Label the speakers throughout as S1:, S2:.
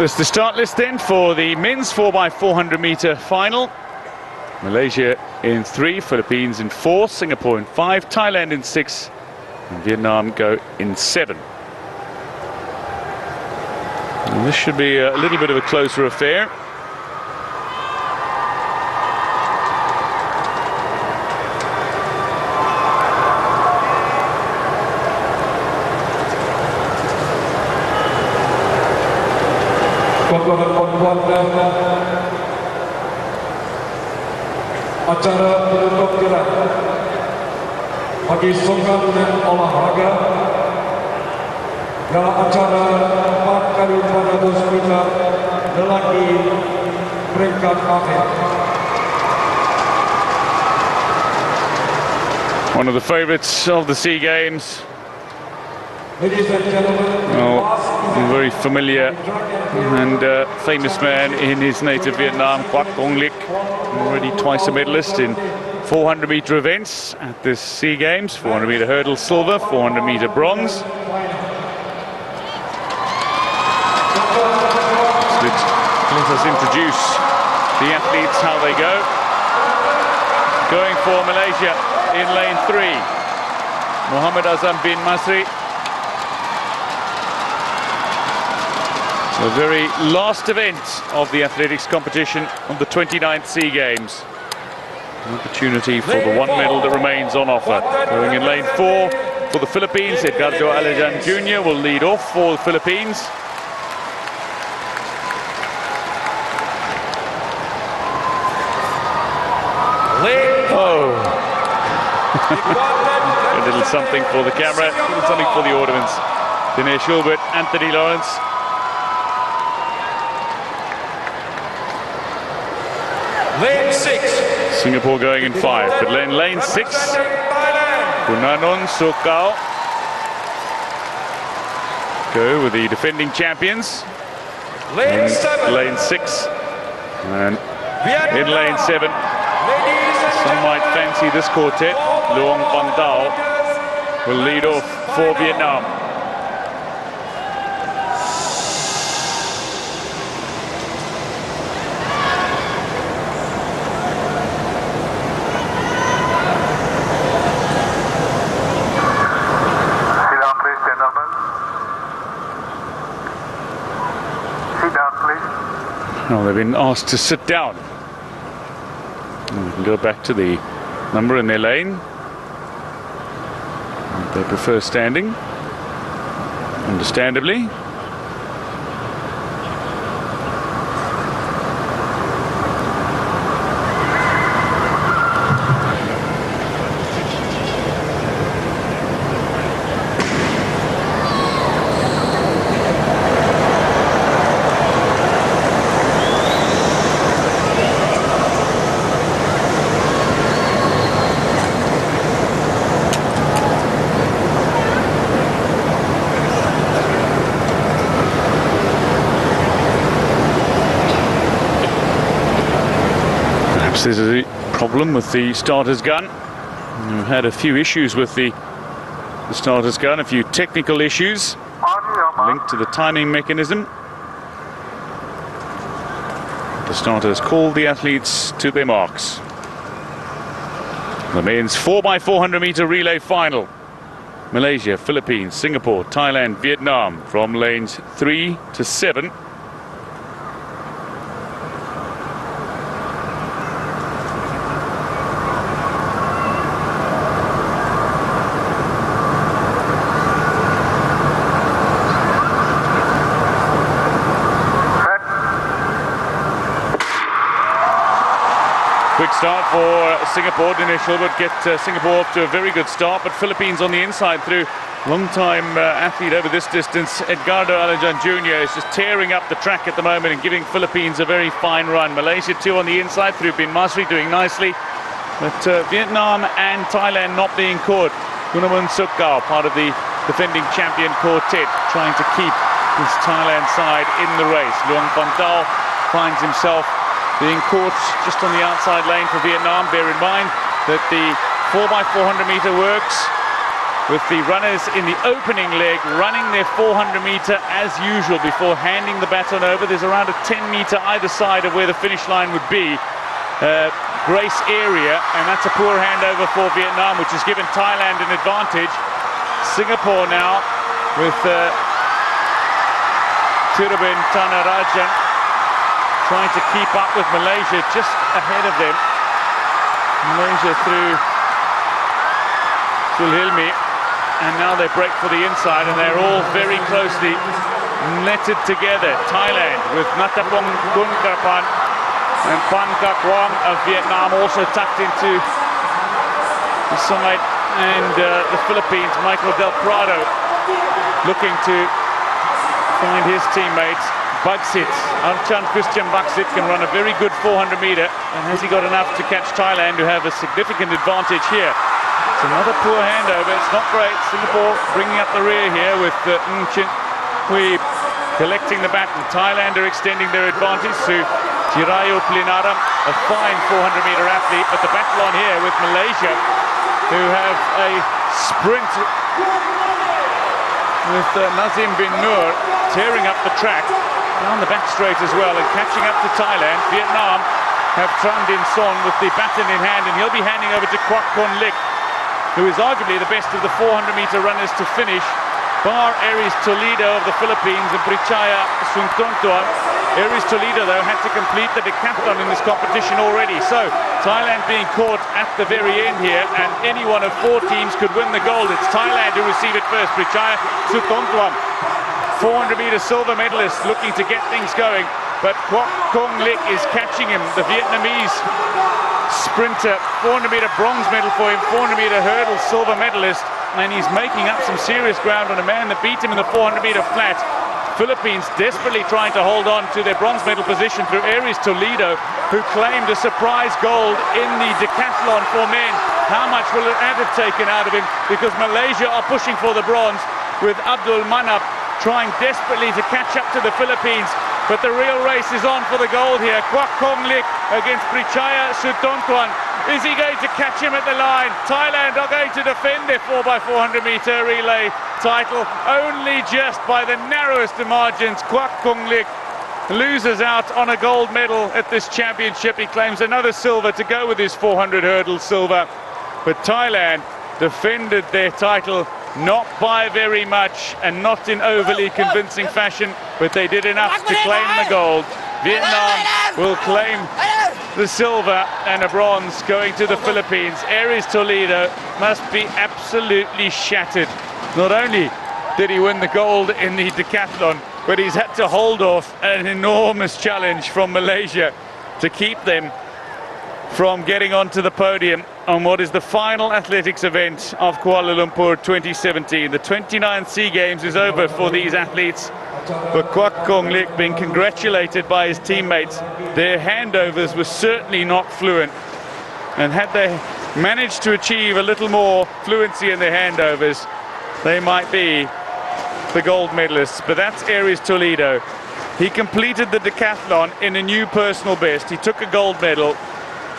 S1: There's the start list then for the men's 4x400 meter final. Malaysia in 3, Philippines in 4, Singapore in 5, Thailand in 6, and Vietnam go in 7. And this should be a little bit of a closer affair.
S2: Acara penutup jalan bagi songkang dan olahraga dalam acara 4x400 meter lelaki peringkat akhir.
S1: One of the favourites of the SEA Games.
S2: Ladies and gentlemen,
S1: a very familiar and famous man in his native Vietnam, Quoc Công Lic, already twice a medalist in 400 meter events at this SEA Games. 400 meter hurdle silver, 400 meter bronze. Let us introduce the athletes, how they go. Going for Malaysia in lane 3, Muhammad Azam bin Masri. The very last event of the athletics competition on the 29th SEA Games. An opportunity for the one medal that remains on offer. Going in lane 4 for the Philippines, Edgardo Alajan Jr. will lead off for the Philippines. Oh. A little something for the camera, a little something for the audience. Dinesh Hulbert, Anthony Lawrence.
S2: Lane 6.
S1: Singapore going in 5, but lane 6, Gunanon Sokao go with the defending champions.
S2: Lane 7.
S1: Lane 6, and in lane 7, some might fancy this quartet. Luong Van Dao will lead off for Vietnam. Now they've been asked to sit down. And we can go back to the number in their lane. They prefer standing, understandably. There's a problem with the starter's gun. We've had a few issues with the starter's gun, a few technical issues linked to the timing mechanism. The starters called the athletes to their marks. The men's 4x400 meter relay final. Malaysia, Philippines, Singapore, Thailand, Vietnam from lanes 3 to 7. Quick start for Singapore. Dinesh Hulbert get Singapore off to a very good start, but Philippines on the inside through. Long-time athlete over this distance, Edgardo Alajan Jr. is just tearing up the track at the moment and giving Philippines a very fine run. Malaysia too on the inside through Bin Masri doing nicely, but Vietnam and Thailand not being caught. Gunawan Sukao, part of the defending champion quartet, trying to keep his Thailand side in the race. Luong Van Dao finds himself being caught just on the outside lane for Vietnam. Bear in mind that the 4x400 meter works with the runners in the opening leg running their 400 meter as usual before handing the baton over. There's around a 10 meter either side of where the finish line would be. Grace area, and that's a poor handover for Vietnam, which has given Thailand an advantage. Singapore now with Tirobin Thanarajan trying to keep up with Malaysia just ahead of them. Malaysia through Sulhilmi, and now they break for the inside, and they're all very closely netted together. Thailand with Natapong Bunkarpan and Pan Kak Wong of Vietnam also tucked into the side, and the Philippines, Michael Del Prado, looking to find his teammates. Bagsit, Archan Christian Bagsit can run a very good 400 meter, and has he got enough to catch Thailand, who have a significant advantage here? It's another poor handover, it's not great. Singapore bringing up the rear here with Ng Chin Hui collecting the baton. Thailand are extending their advantage to Jirayu Plinaram, a fine 400 meter athlete, but the battle on here with Malaysia, who have a sprint with Nazim bin Nur tearing up the track on the back straight as well and catching up to Thailand. Vietnam have Tran Din Son with the baton in hand, and he'll be handing over to Quoc Kon Lick, who is arguably the best of the 400 meter runners to finish, bar Aries Toledo of the Philippines and Prichaya Suntontuan. Aries Toledo, though, had to complete the decathlon in this competition already. So Thailand being caught at the very end here, and any one of 4 teams could win the gold. It's Thailand who receive it first. Prichaya Suntontuan, 400 meter silver medalist, looking to get things going, but Quoc Kon Lick is catching him. The Vietnamese sprinter, 400 meter bronze medal for him, 400 meter hurdle silver medalist, and he's making up some serious ground on a man that beat him in the 400 meter flat. Philippines desperately trying to hold on to their bronze medal position through Aries Toledo, who claimed a surprise gold in the decathlon for men. How much will it have taken out of him? Because Malaysia are pushing for the bronze, with Abdul Manap trying desperately to catch up to the Philippines. But the real race is on for the gold here. Quoc Kon Lick against Prichaya Sutontuan. Is he going to catch him at the line? Thailand are going to defend their 4x400 meter relay title only just by the narrowest of margins. Quoc Kon Lick loses out on a gold medal at this championship. He claims another silver to go with his 400 hurdle silver. But Thailand defended their title not by very much and not in overly convincing fashion, but they did enough to claim the gold. Vietnam will claim the silver and a bronze going to the Philippines. Aries Toledo must be absolutely shattered. Not only did he win the gold in the decathlon, but he's had to hold off an enormous challenge from Malaysia to keep them from getting onto the podium on what is the final athletics event of Kuala Lumpur 2017. The 29th SEA Games is over for these athletes, but Quoc Kon Lick being congratulated by his teammates. Their handovers were certainly not fluent, and had they managed to achieve a little more fluency in their handovers, they might be the gold medalists. But that's Aries Toledo. He completed the decathlon in a new personal best. He took a gold medal.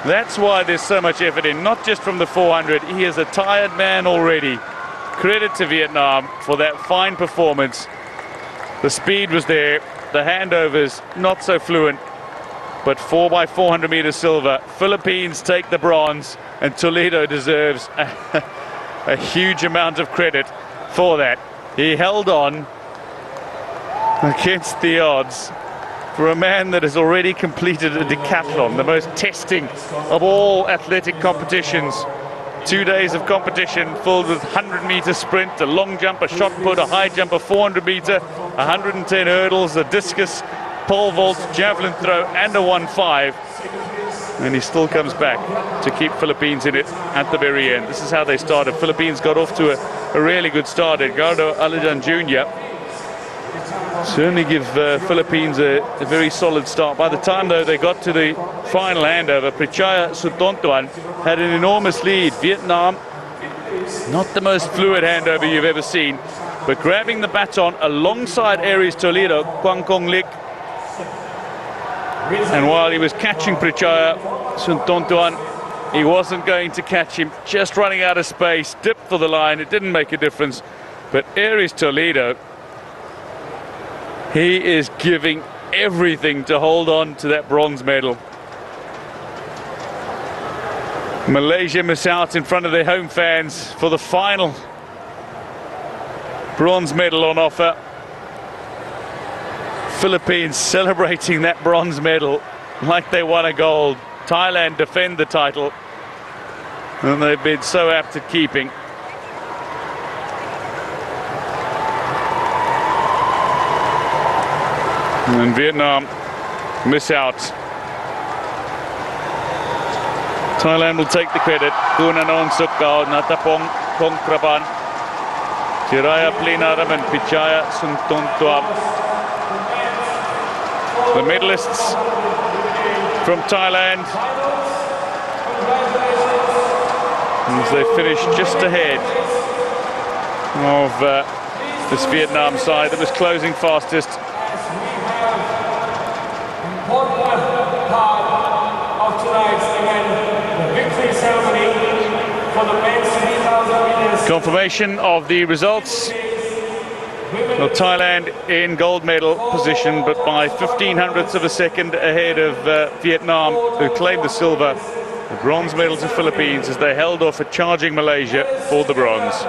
S1: That's why there's so much effort in, not just from the 400. He is a tired man already. Credit to Vietnam for that fine performance. The speed was there, the handovers not so fluent, but 4x400 meter silver. Philippines take the bronze, and Toledo deserves a huge amount of credit for that. He held on against the odds for a man that has already completed a decathlon, the most testing of all athletic competitions. 2 days of competition filled with 100 meter sprint, a long jump, a shot put, a high jump, a 400 meter, 110 hurdles, a discus, pole vault, javelin throw, and a 1.5. And he still comes back to keep Philippines in it at the very end. This is how they started. Philippines got off to a really good start. Edgardo Alajan Jr. certainly give Philippines a very solid start. By the time, though, they got to the final handover, Prichaya Sutontuan had an enormous lead. Vietnam, not the most fluid handover you've ever seen, but grabbing the baton alongside Aries Toledo, Quoc Kon Lick. And while he was catching Prichaya Sutontuan, He wasn't going to catch him, just running out of space, dipped for the line. It didn't make a difference. But Aries Toledo, he is giving everything to hold on to that bronze medal. Malaysia miss out in front of their home fans for the final bronze medal on offer. Philippines celebrating that bronze medal like they won a gold. Thailand defend the title, and they've been so apt at keeping. And Vietnam miss out. Thailand will take the credit. Kunanon Sukao, Natapong Pongkraban, Chiraya Plinaram and Pichaya Suntuntuam. The medalists from Thailand, as they finish just ahead of this Vietnam side that was closing fastest.
S2: Important part of tonight's event, the victory ceremony for the men's 3,000 meters.
S1: Confirmation of the results. Well, Thailand in gold medal position, but by 1500ths of a second ahead of Vietnam, who claimed the silver. The bronze medal to Philippines as they held off a charging Malaysia for the bronze.